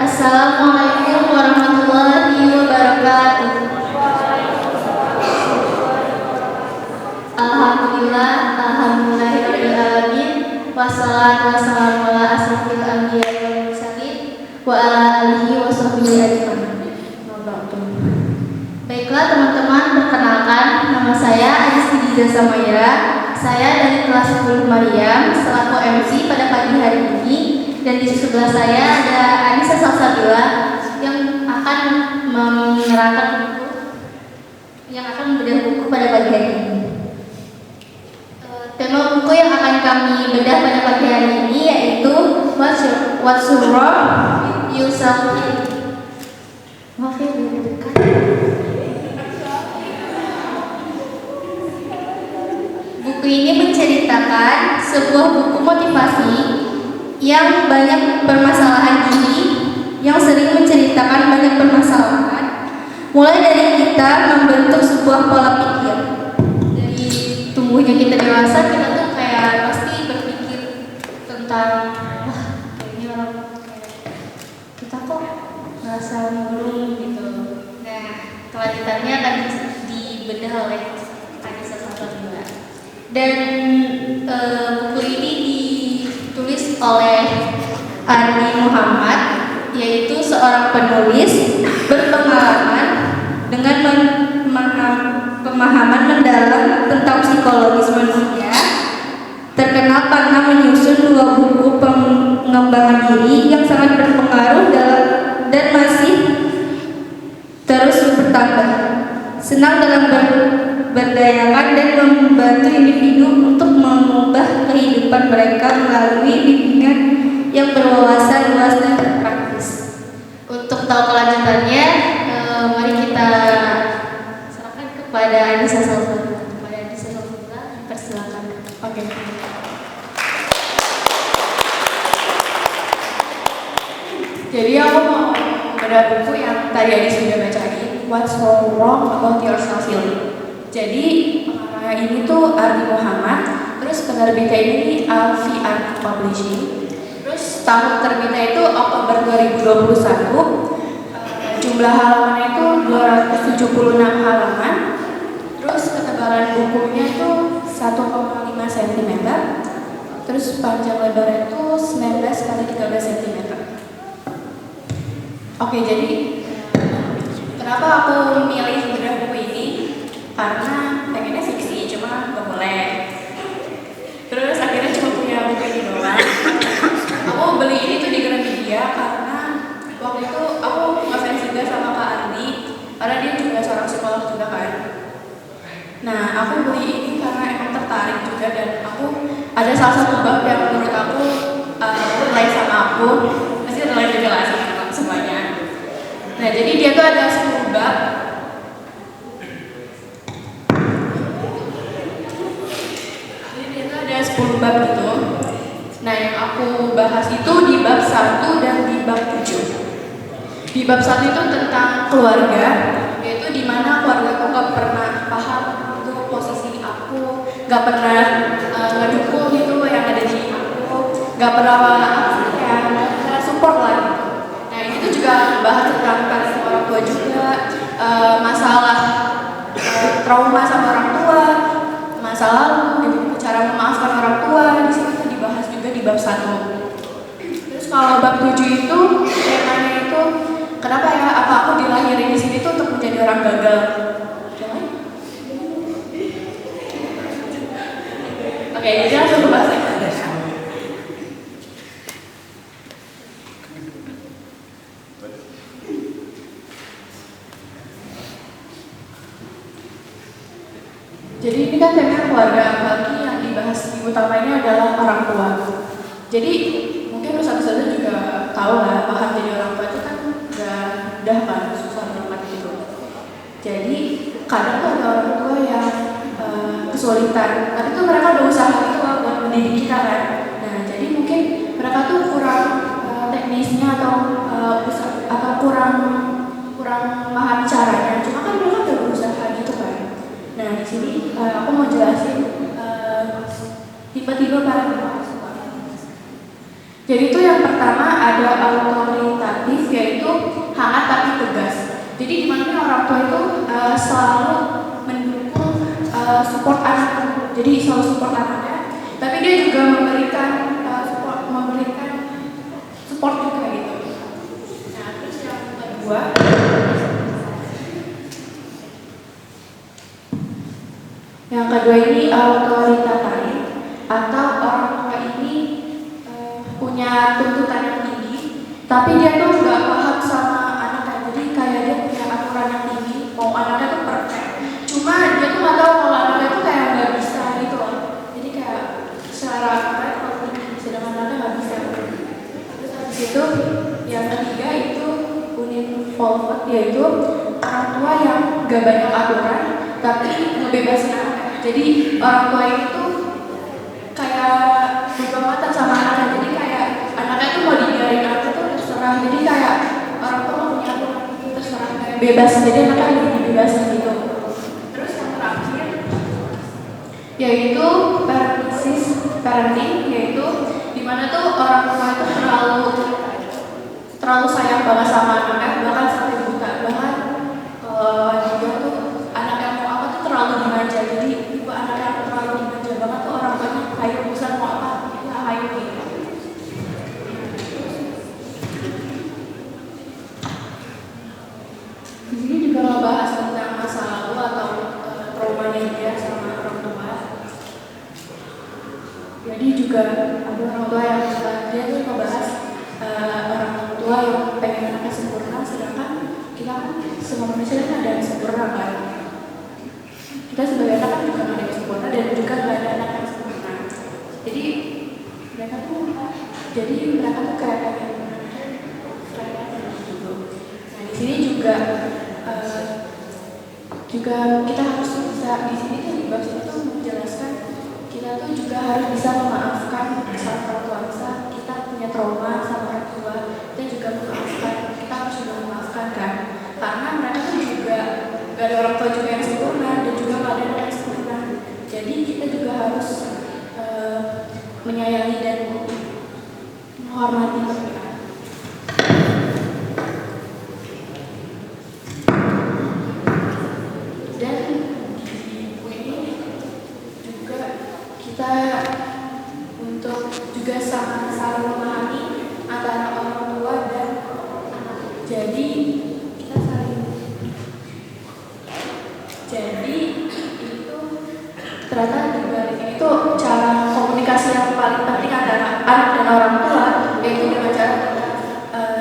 Assalamualaikum warahmatullahi wabarakatuh. Alhamdulillahirabbil alamin. Wassalatu wassalamu ala asrofil anbiya'i wal mursalin wa ala alihi wa sahbihi ajmain. Baiklah teman-teman, perkenalkan nama saya Adistidiza Samaira. Saya dari kelas 10 Maryam selaku MC pada pagi hari ini, dan di sebelah saya ada Anissa Salsabila yang akan menerangkan buku, yang akan membedah buku pada pagi hari ini. Tema buku yang akan kami bedah pada pagi hari ini yaitu What's Wrong with Yourself. Maaf ya, dekat. Buku ini menceritakan sebuah buku motivasi yang banyak permasalahan diri, yang sering menceritakan banyak permasalahan, mulai dari kita membentuk sebuah pola pikir. Dari tumbuhnya kita dewasa, kita tuh kayak pasti berpikir tentang kayaknya orang kita kok merasa murung gitu. Nah, kelanjutannya akan dibedah oleh Anissa Salsabila. Dan buku ini ditulis oleh Ardi Muhammad, yaitu seorang penulis berpengalaman dengan pemahaman mendalam tentang psikologis manusia, terkenal karena menyusun 2 buku pengembangan diri yang sangat berpengaruh dan masih terus bertambah. Senang dalam berdayakan dan membantu individu untuk mengubah kehidupan mereka melalui bimbingan yang berwawasan luas dan praktis. Untuk tahu kelanjutannya, mari kita serahkan kepada Anissa Salsabila. Persilakan. Oke. Jadi aku mau bedah buku yang tadi Adi sudah bacain, What's Wrong About Yourself. Jadi ini tuh Ardi Muhammad, terus penerbitnya ini Alfi Art Publishing. Terus tahun terbitnya itu Oktober 2021. Jumlah halamannya itu 276 halaman. Terus ketebalan bukunya itu 1,5 cm. Terus panjang lebarnya itu 19 kali 13 cm. Oke, jadi kenapa aku milih bedah buku ini? Karena pengennya fiksi, cuma gak boleh. Terus akhirnya cuma punya buku ini doang. Aku beli ini tuh di Gramedia karena waktu itu aku ngefans juga sama Kak Andi, karena dia juga seorang psikolog juga kan. Nah, aku beli ini karena emang tertarik juga, dan aku ada salah satu bab yang menurut aku relate sama aku. Pasti relate juga lah sama semuanya. Nah, jadi dia tuh ada 10 bab. Jadi dia tuh ada 10 bab gitu. Nah, yang aku bahas itu di bab 1 dan di bab 7. Di bab 1 itu tentang keluarga, yaitu dimana keluarga aku gak pernah paham untuk posisi aku, gak pernah ngedukung gitu yang ada di aku, gak pernah support lah gitu. Nah, ini tuh juga bahas tentang kasih orang tua juga, masalah trauma sama orang tua, masa lalu, cara memaafkan orang tua. Di sini tuh dibahas juga di bab 1. Terus kalau bab 7 itu temanya itu kenapa ya, apa aku dilahirin di sini tuh untuk menjadi orang gagal? Oke, jadi langsung ke bahas ya. Jadi ini kan tema keluarga, apalagi yang dibahas di utamanya adalah orang tua. Jadi mungkin satu-satu juga tahu lah, paham jadi orang tua itu kan gak mudah kan, susah banget gitu. Jadi kadang tuh ada orang tua yang kesulitan, tapi tuh mereka udah usaha gitu buat mendidik kita kan. Nah, jadi mungkin mereka tuh kurang teknisnya atau kurang memahami caranya. Cuma kan mereka udah berusaha gitu kan. Nah, di sini aku mau jelasin tipe-tipe para pemaaf. Jadi itu yang pertama ada autoritatif Jadi di mana orang tua itu selalu mendukung support anak, jadi selalu support anaknya, tapi dia juga memberikan support juga gitu. Nah terus yang kedua, ini otoritarian atau orang tua ini punya tuntutan yang tinggi, tapi dia tuh nggak paham sama anaknya. Jadi kayak dia punya aturan yang tinggi, mau anaknya tuh perfect. Cuma dia tuh nggak tahu kalau anaknya tuh kayak nggak bisa gitu loh. Jadi kayak secara aturan kalau tinggi, sedangkan anaknya nggak bisa. Terus habis itu yang ketiga itu uninvolved, yaitu orang tua yang nggak banyak aturan, tapi ngebebasin anaknya. Jadi orang tua itu kayak buka mata sama anaknya, jadi kayak anaknya tuh mau dibiarin aja tuh terserah. Jadi kayak orang tua mau punya aturan terserah, kayak bebas, jadi anaknya lebih dibebasin gitu. Terus yang terakhir yaitu parenting, yaitu dimana tuh orang tua itu terlalu sayang banget sama anaknya, bahkan sampai buta. Bahkan juga tuh anak yang mau apa tuh terlalu dimanja. Jadi anak yang terlalu dimanja banget tuh orang tuanya ayo bisa mau apa ya ayo gitu. Di sini juga ngebahas tentang masa lalu atau traumanya dia sama orang tua. Jadi juga ada orang tua yang dia tuh ngebahas orang tua yang pengen anaknya sempurna, sedangkan kita kan semua manusia kan ada yang sempurna kan. Kita sebagai anak kan juga ada yang sempurna dan juga nggak ada anak yang sempurna. Jadi mereka tuh kayak gitu. Nah di sini juga kita harus bisa di sini tuh di bab itu menjelaskan kita tuh juga harus bisa memaafkan sama orang tua. Misal kita punya trauma sama orang tua, kita juga memaafkan. Kita harus juga memaafkan kan, karena mereka tuh juga gak ada orang tua juga yang sempurna dan juga gak ada yang sempurna. Jadi kita juga harus menyayangi dan menghormati mereka. Dan di buku ini juga kita untuk juga saling memahami antara orang tua dan anak. Jadi itu ternyata di balik ini tuh cara komunikasi yang paling penting antara anak dan orang tua, yaitu dengan cara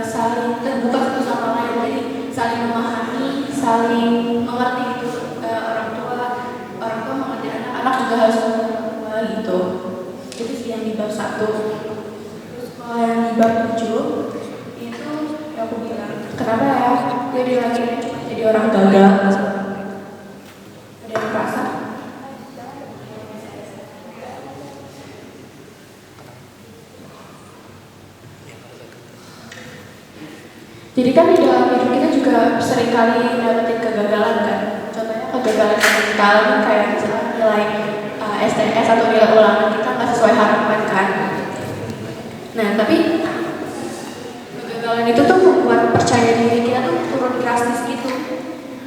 saling terbuka satu sama lain. Jadi saling memahami, saling mengerti gitu. Orang tua mengerti anak juga harus mengerti orang tua gitu. Itu yang di bab 1. Terus kalau yang di bab 7 itu yang aku bilang, kenapa ya dia lagi cuma jadi orang gagal? Jadi kan di dalam hidup kita juga seringkali dapetin kegagalan kan. Contohnya kegagalan mental kayak misalnya nilai STS atau nilai ulangan kita nggak sesuai harapan kan. Nah tapi kegagalan itu tuh membuat percaya diri kita tuh turun drastis gitu.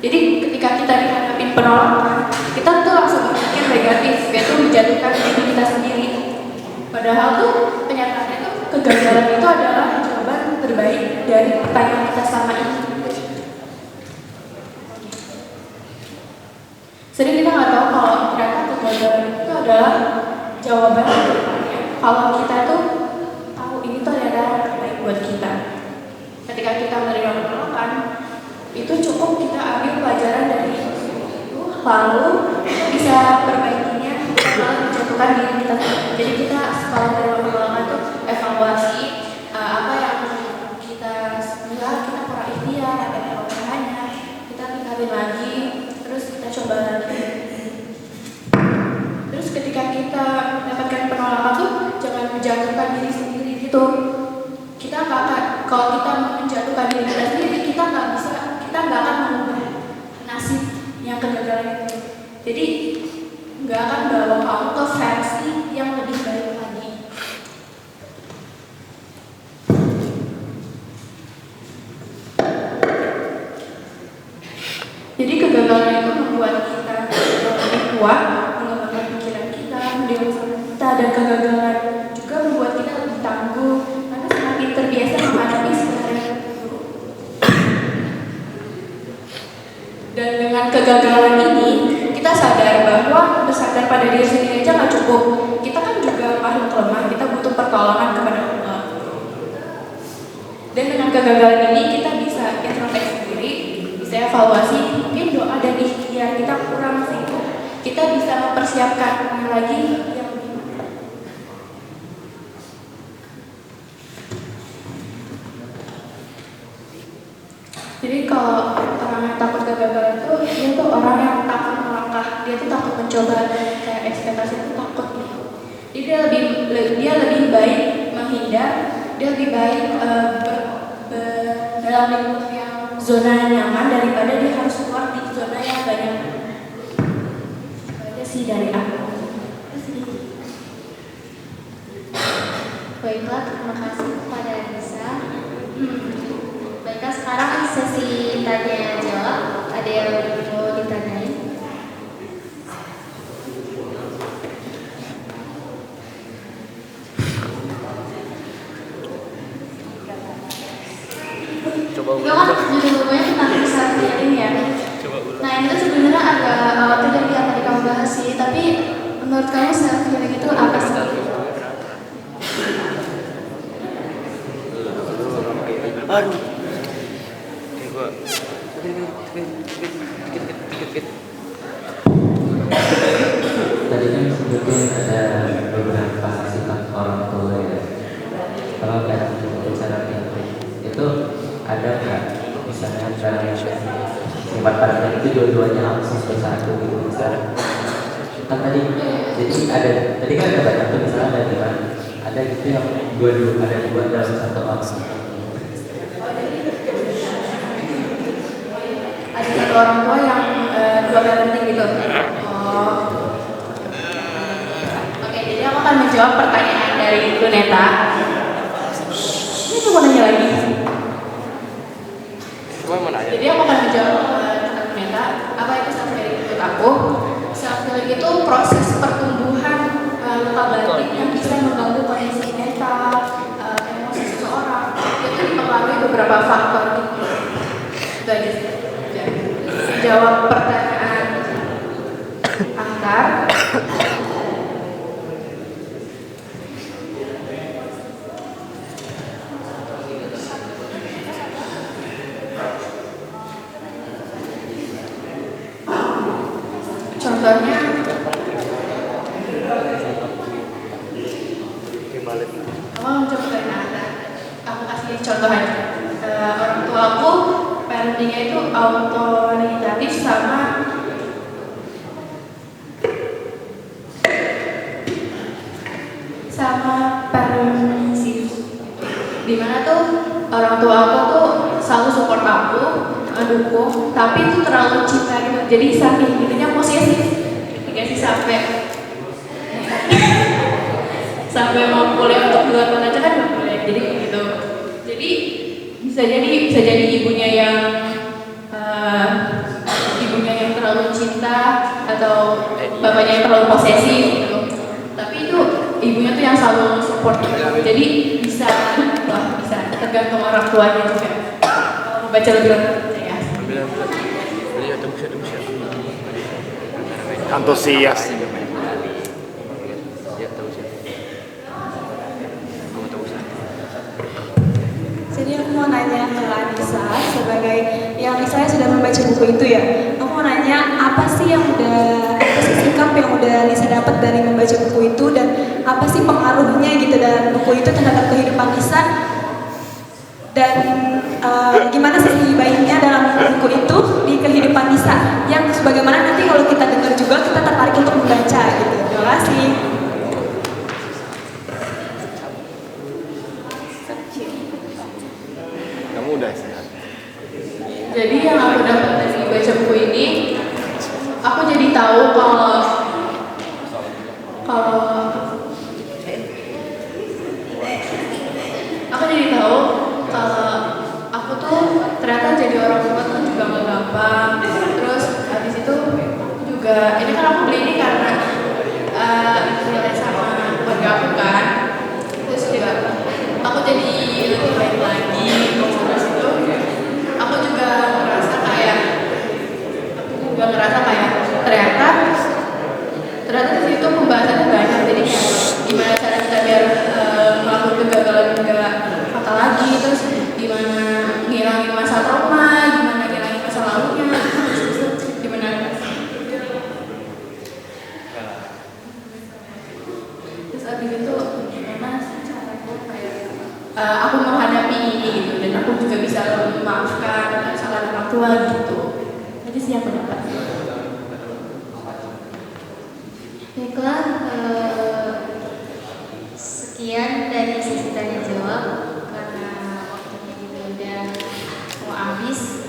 Jadi ketika kita dihadapin penolakan, kita tuh langsung berpikir negatif, yaitu menjatuhkan diri kita sendiri. Padahal tuh kenyataannya tuh kegagalan itu adalah jawaban terbaik dari pertanyaan kita selama ini. Sering kita nggak tahu kalau ternyata kegagalan itu adalah jawaban terbaiknya. Kalau kita tuh tahu ini tuh adalah yang terbaik buat kita. Ketika kita menerima penolakan, itu cukup kita ambil pelajaran dari itu, lalu kita bisa perbaikinya, lalu menjatuhkan diri kita. Jadi kita kalau menerima penolakan itu evaluasi apa yang kita kurang ini ya, ada kelemahannya, kita tingkatin lagi, terus kita coba lagi. Terus ketika kita mendapatkan penolakan tuh jangan menjatuhkan diri sendiri gitu. Kita nggak akan, kalau kita menjatuhkan diri kita sendiri, kita nggak akan mengubah nasib yang kegagalan itu. Jadi nggak akan bawa kamu ke versi yang lebih baik lagi. kegagalan itu membuat kita lebih kuat, mengembangkan pikiran kita, mendewasakan kita, dan kegagalan juga membuat kita lebih tangguh karena semakin terbiasa menghadapi skenario yang buruk. Dan dengan kegagalan ini, kita sadar bahwa bersandar pada diri sendiri aja nggak cukup. Kita kan juga makhluk lemah, kita butuh pertolongan kepada Allah. Dan dengan kegagalan ini kita bisa introspeksi diri, bisa evaluasi, mungkin doa dan ikhtiar kita kurang sehingga kita bisa mempersiapkan lagi yang lebih mantap. Jadi kalau orang yang takut kegagalan itu, dia tuh orang yang takut melangkah, dia tuh takut mencoba, kayak ekspektasi itu takut gitu. Jadi dia lebih baik menghindar, dia lebih baik dalam lingkup yang zona nyaman daripada dia harus keluar di zona yang gak nyaman. Itu aja sih dari aku. Baiklah, terima kasih kepada Anissa. Baiklah, sekarang sesi tanya jawab. Ada yang mau ditanyain? Itu kan judul bukunya tentang kisah ini ya. Nah ini tuh sebenarnya agak khawatir dari yang tadi kamu bahas sih. Tapi menurut kamu self healing itu apa sih? Aduh. Tadi kan sebutin ada beberapa sifat orang tua ya. Kalau kayak bicara itu ada nggak misalnya antara sifat karakter itu dua-duanya langsung bersatu gitu misalnya. Kan tadi jadi ada tadi kan ada banyak tuh misalnya ada dua, ada gitu yang ada dua dalam satu orang. Ada satu orang tua yang dua parenting gitu. Oh. Oke, jadi aku akan menjawab pertanyaan dari Luneta. Ini aku mau nanya lagi. Jadi aku akan menjawab tentang Luneta. Apa itu self healing menurut aku? Self healing itu proses pertumbuhan luka batin yang bisa mengganggu kondisi mental, emosi seseorang. Itu dipengaruhi beberapa faktor gitu. Itu aja sih. Jawab pertanyaan Angkar. Contohnya, kamu coba dari Anda. Aku kasih contoh aja. Orang tua aku parentingnya itu autoritatif sama permisif. Dimana tuh orang tua aku tuh selalu support aku, dukung, tapi itu terlalu cinta gitu. Jadi saking gitunya posesif, dikasih sampai mau kuliah untuk luar mana aja kan nggak boleh. Jadi gitu. Jadi bisa jadi ibunya yang terlalu cinta atau bapaknya yang terlalu posesif gitu. Tapi itu ibunya tuh yang selalu support gitu. Jadi bisa tergantung orang tuanya juga. Baca lebih lanjut ya. Antusias. Jadi aku mau nanya ke Anissa sebagai yang misalnya sudah membaca buku itu ya. Aku mau nanya apa sih sikap yang udah Anissa dapat dari membaca buku itu dan apa sih pengaruhnya gitu dalam buku itu terhadap kehidupan Anissa dan gimana sih baiknya dalam buku itu di kehidupan Anissa yang sebagaimana nanti kalau kita dengar juga kita tertarik untuk membaca gitu. Terima kasih. Kamu udah sehat. Jadi yang aku dapat dari baca buku ini, aku jadi tahu kalau aku tuh ternyata jadi orang tua tuh juga gak gampang. Terus habis bisa memaafkan kesalahan orang tua gitu. Jadi sih yang pendapat. Baiklah, sekian dari sesi tanya jawab karena waktunya juga udah mau habis.